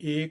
$1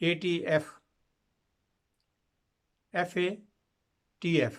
ATF FATF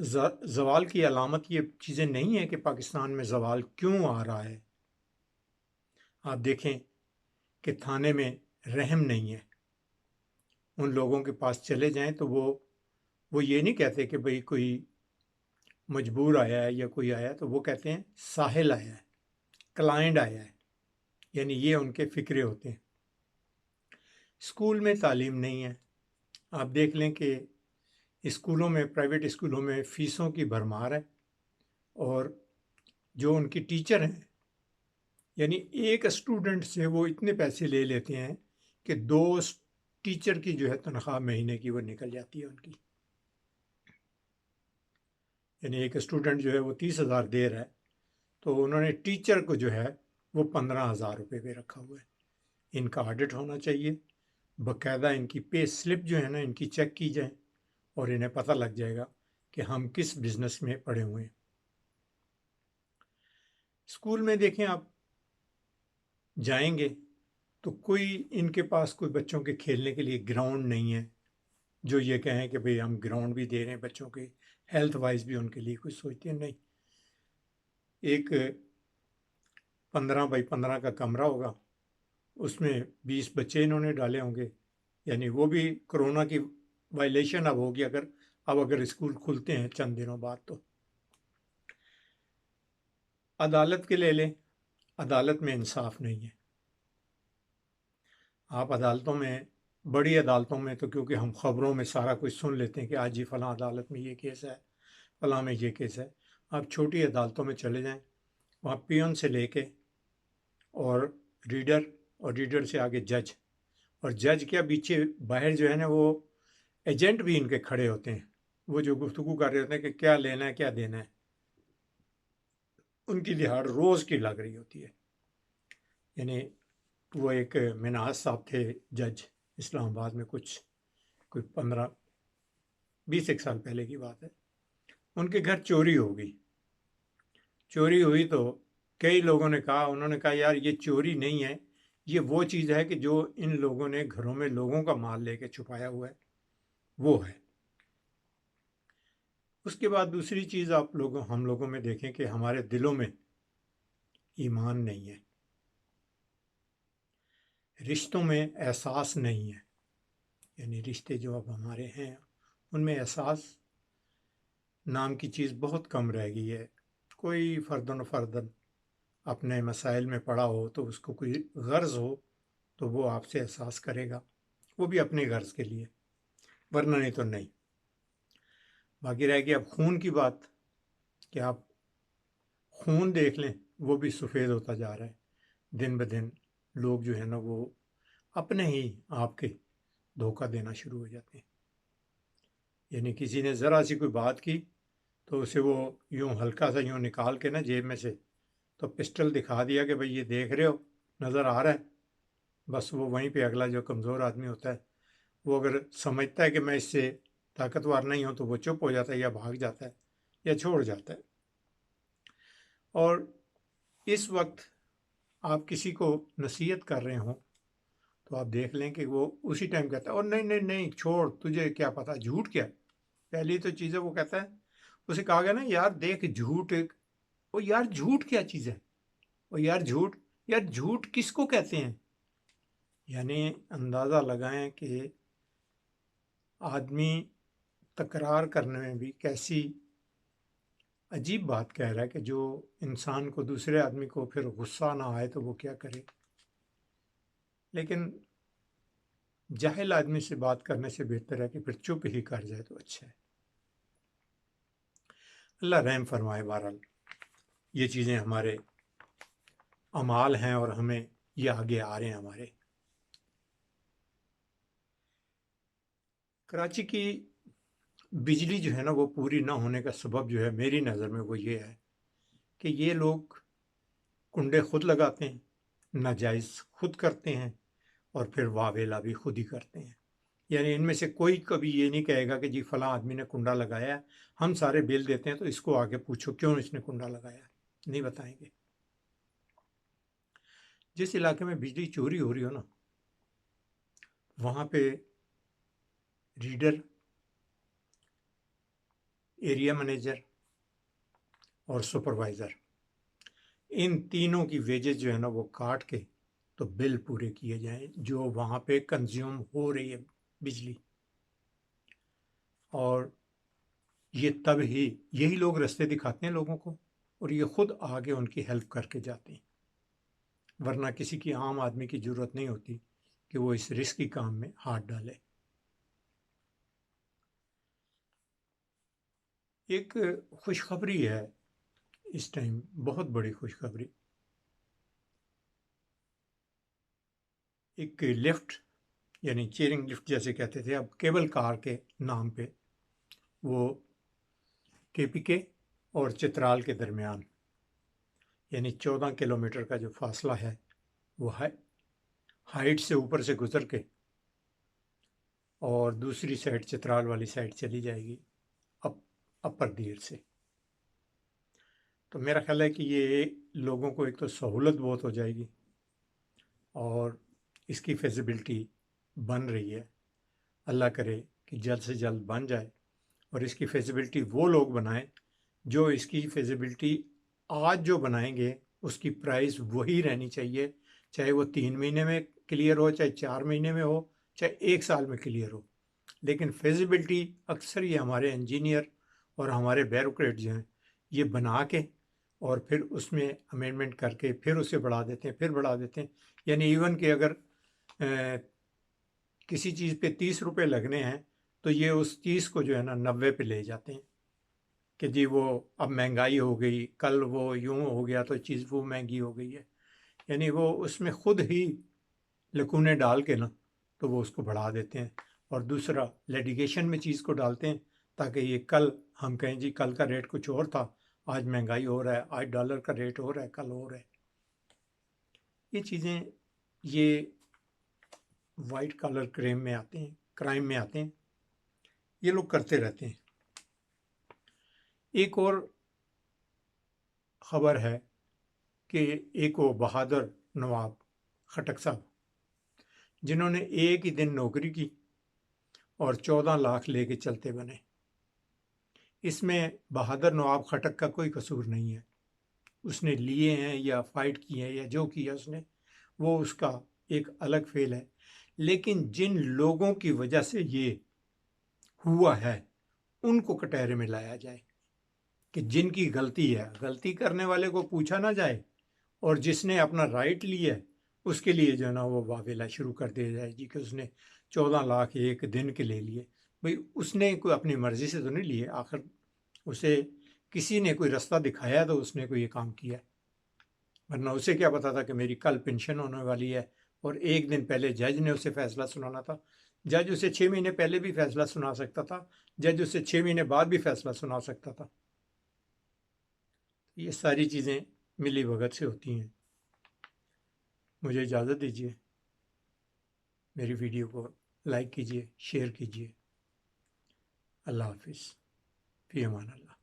زوال کی علامت یہ چیزیں نہیں ہیں کہ پاکستان میں زوال کیوں آ رہا ہے. آپ دیکھیں کہ تھانے میں رحم نہیں ہے. ان لوگوں کے پاس چلے جائیں تو وہ یہ نہیں کہتے کہ بھئی کوئی مجبور آیا ہے یا کوئی آیا ہے، تو وہ کہتے ہیں ساحل آیا ہے، کلائنٹ آیا ہے. یعنی یہ ان کے فکرے ہوتے ہیں. اسکول میں تعلیم نہیں ہے. آپ دیکھ لیں کہ اسکولوں میں، پرائیویٹ اسکولوں میں فیسوں کی بھرمار ہے، اور جو ان کی ٹیچر ہیں، یعنی ایک اسٹوڈنٹ سے وہ اتنے پیسے لے لیتے ہیں کہ 2 ٹیچر کی جو ہے تنخواہ مہینے کی وہ نکل جاتی ہے ان کی. یعنی ایک اسٹوڈنٹ جو ہے وہ 30,000 دے رہا ہے، تو انہوں نے ٹیچر کو جو ہے وہ 15,000 روپے پہ رکھا ہوا ہے. ان کا آڈٹ ہونا چاہیے، باقاعدہ ان کی پے سلپ جو ہے نا ان کی چیک کی جائے، اور انہیں پتہ لگ جائے گا کہ ہم کس بزنس میں پڑے ہوئے ہیں. اسکول میں دیکھیں آپ جائیں گے تو کوئی ان کے پاس کوئی بچوں کے کھیلنے کے لیے گراؤنڈ نہیں ہے جو یہ کہیں کہ بھئی ہم گراؤنڈ بھی دے رہے ہیں بچوں کے، ہیلتھ وائز بھی ان کے لیے کچھ سوچتے ہیں. نہیں، ایک 15x15 کا کمرہ ہوگا، اس میں 20 بچے انہوں نے ڈالے ہوں گے. یعنی وہ بھی کرونا کی وائلیشن اب ہوگی اگر اسکول کھلتے ہیں چند دنوں بعد. تو عدالت کے لے لیں، عدالت میں انصاف نہیں ہے. آپ عدالتوں میں، بڑی عدالتوں میں تو کیونکہ ہم خبروں میں سارا کچھ سن لیتے ہیں کہ آج ہی فلاں عدالت میں یہ کیس ہے، فلاں میں یہ کیس ہے. آپ چھوٹی عدالتوں میں چلے جائیں، وہاں پیون سے لے کے اور ریڈر، اور ریڈر سے آگے جج، اور جج کیا پیچھے باہر جو ہے نا وہ ایجنٹ بھی ان کے کھڑے ہوتے ہیں، وہ جو گفتگو کر رہے ہوتے ہیں کہ کیا لینا ہے کیا دینا ہے. ان کی دہاڑ روز کی لگ رہی ہوتی ہے. یعنی وہ ایک مناز صاحب تھے جج اسلام آباد میں، کوئی 15-20 سال پہلے کی بات ہے. ان کے گھر چوری ہو گئی. چوری ہوئی تو کئی لوگوں نے کہا، انہوں نے کہا یار یہ چوری نہیں ہے، یہ وہ چیز ہے کہ جو ان لوگوں نے گھروں میں لوگوں کا مال لے کے چھپایا ہوا ہے وہ ہے. اس کے بعد دوسری چیز ہم لوگوں میں دیکھیں کہ ہمارے دلوں میں ایمان نہیں ہے، رشتوں میں احساس نہیں ہے. یعنی رشتے جو اب ہمارے ہیں ان میں احساس نام کی چیز بہت کم رہ گئی ہے. کوئی فردن فردن اپنے مسائل میں پڑا ہو تو اس کو کوئی غرض ہو تو وہ آپ سے احساس کرے گا، وہ بھی اپنے غرض کے لیے، ورنہ نہیں تو نہیں. باقی رہ گئی اب خون کی بات، کہ آپ خون دیکھ لیں وہ بھی سفید ہوتا جا رہا ہے دن بدن. لوگ جو ہے نا وہ اپنے ہی آپ کے دھوکہ دینا شروع ہو جاتے ہیں. یعنی کسی نے ذرا سی کوئی بات کی تو اسے وہ یوں ہلکا سا یوں نکال کے نا جیب میں سے تو پسٹل دکھا دیا کہ بھئی یہ دیکھ رہے ہو، نظر آ رہا ہے. بس وہ وہیں پہ اگلا جو کمزور آدمی ہوتا ہے وہ اگر سمجھتا ہے کہ میں اس سے طاقتور نہیں ہوں تو وہ چپ ہو جاتا ہے یا بھاگ جاتا ہے یا چھوڑ جاتا ہے. اور اس وقت آپ کسی کو نصیحت کر رہے ہوں تو آپ دیکھ لیں کہ وہ اسی ٹائم کہتا ہے اور نہیں نہیں نہیں چھوڑ، تجھے کیا پتا جھوٹ کیا. پہلی تو چیز ہے وہ کہتا ہے، اسے کہا گیا نا یار دیکھ جھوٹ وہ یار جھوٹ کیا چیز ہے، وہ یار جھوٹ کس کو کہتے ہیں. یعنی اندازہ لگائیں کہ آدمی تکرار کرنے میں بھی کیسی عجیب بات کہہ رہا ہے کہ جو انسان کو، دوسرے آدمی کو پھر غصہ نہ آئے تو وہ کیا کرے. لیکن جاہل آدمی سے بات کرنے سے بہتر ہے کہ پھر چپ ہی کر جائے تو اچھا ہے. اللہ رحم فرمائے. بہرحال یہ چیزیں ہمارے اعمال ہیں اور ہمیں یہ آگے آ رہے ہیں ہمارے. کراچی کی بجلی جو ہے نا وہ پوری نہ ہونے کا سبب جو ہے میری نظر میں وہ یہ ہے کہ یہ لوگ کنڈے خود لگاتے ہیں، ناجائز خود کرتے ہیں، اور پھر واویلا بھی خود ہی کرتے ہیں. یعنی ان میں سے کوئی کبھی یہ نہیں کہے گا کہ جی فلاں آدمی نے کنڈا لگایا ہے، ہم سارے بل دیتے ہیں تو اس کو آگے پوچھو کیوں اس نے کنڈا لگایا. نہیں بتائیں گے. جس علاقے میں بجلی چوری ہو رہی ہو نا وہاں پہ ریڈر ایریا مینیجر اور سپروائزر، ان تینوں کی ویجز جو ہے نا وہ کاٹ کے تو بل پورے کیے جائیں جو وہاں پہ کنزیوم ہو رہی ہے بجلی. اور یہ تب ہی یہی لوگ رستے دکھاتے ہیں لوگوں کو، اور یہ خود آگے ان کی ہیلپ کر کے جاتے ہیں، ورنہ کسی کی عام آدمی کی ضرورت نہیں ہوتی کہ وہ اس رسکی کام میں ہاتھ ڈالے. ایک خوشخبری ہے اس ٹائم، بہت بڑی خوشخبری. ایک لفٹ، یعنی چیئرنگ لفٹ جیسے کہتے تھے، اب کیبل کار کے نام پہ، وہ کے پی کے اور چترال کے درمیان، یعنی 14 کلومیٹر کا جو فاصلہ ہے وہ ہائٹ سے اوپر سے گزر کے اور دوسری سائڈ چترال والی سائڈ چلی جائے گی اپر دیر سے. تو میرا خیال ہے کہ یہ لوگوں کو ایک تو سہولت بہت ہو جائے گی، اور اس کی فیزیبلٹی بن رہی ہے. اللہ کرے کہ جلد سے جلد بن جائے، اور اس کی فیزیبلٹی وہ لوگ بنائیں جو اس کی فیزیبلٹی آج جو بنائیں گے اس کی پرائز وہی رہنی چاہیے، چاہے وہ 3 مہینے میں کلیئر ہو، چاہے 4 مہینے میں ہو، چاہے 1 سال میں کلیئر ہو. لیکن فیزیبلٹی اکثر یہ ہمارے انجینئر اور ہمارے بیوروکریٹ جو ہیں یہ بنا کے اور پھر اس میں امینڈمنٹ کر کے پھر اسے بڑھا دیتے ہیں، پھر بڑھا دیتے ہیں. یعنی ایون کہ اگر کسی چیز پہ 30 روپے لگنے ہیں تو یہ اس چیز کو جو ہے نا 90 پہ لے جاتے ہیں کہ جی وہ اب مہنگائی ہو گئی، کل وہ یوں ہو گیا تو چیز وہ مہنگی ہو گئی ہے. یعنی وہ اس میں خود ہی لکونے ڈال کے نا تو وہ اس کو بڑھا دیتے ہیں، اور دوسرا لیڈیگیشن میں چیز کو ڈالتے ہیں تاکہ یہ کل ہم کہیں جی کل کا ریٹ کچھ اور تھا، آج مہنگائی ہو رہا ہے، آج ڈالر کا ریٹ ہو رہا ہے، کل ہو رہا ہے. یہ چیزیں یہ وائٹ کالر کرائم میں آتے ہیں، یہ لوگ کرتے رہتے ہیں. ایک اور خبر ہے کہ ایک وہ بہادر نواب خٹک صاحب جنہوں نے ایک ہی دن نوکری کی اور 14 لاکھ لے کے چلتے بنے. اس میں بہادر نواب خٹک کا کوئی قصور نہیں ہے، اس نے لیے ہیں یا فائٹ کی ہے یا جو کیا اس نے وہ اس کا ایک الگ فعل ہے. لیکن جن لوگوں کی وجہ سے یہ ہوا ہے ان کو کٹہرے میں لایا جائے کہ جن کی غلطی ہے، غلطی کرنے والے کو پوچھا نہ جائے، اور جس نے اپنا رائٹ لیا ہے اس کے لیے جو ہے نا وہ واویلا شروع کر دیا جائے جی کہ اس نے 14 لاکھ ایک دن کے لے لیے. بھئی اس نے کوئی اپنی مرضی سے تو نہیں لیے، آخر اسے کسی نے کوئی رستہ دکھایا تو اس نے کوئی یہ کام کیا، ورنہ اسے کیا پتا تھا کہ میری کل پینشن ہونے والی ہے اور ایک دن پہلے جج نے اسے فیصلہ سنانا تھا. جج اسے 6 مہینے پہلے بھی فیصلہ سنا سکتا تھا، جج اسے 6 مہینے بعد بھی فیصلہ سنا سکتا تھا. یہ ساری چیزیں ملی بھگت سے ہوتی ہیں. مجھے اجازت دیجیے، میری ویڈیو کو لائک کیجیے، شیئر کیجیے. اللہ حافظ، فی امان اللہ.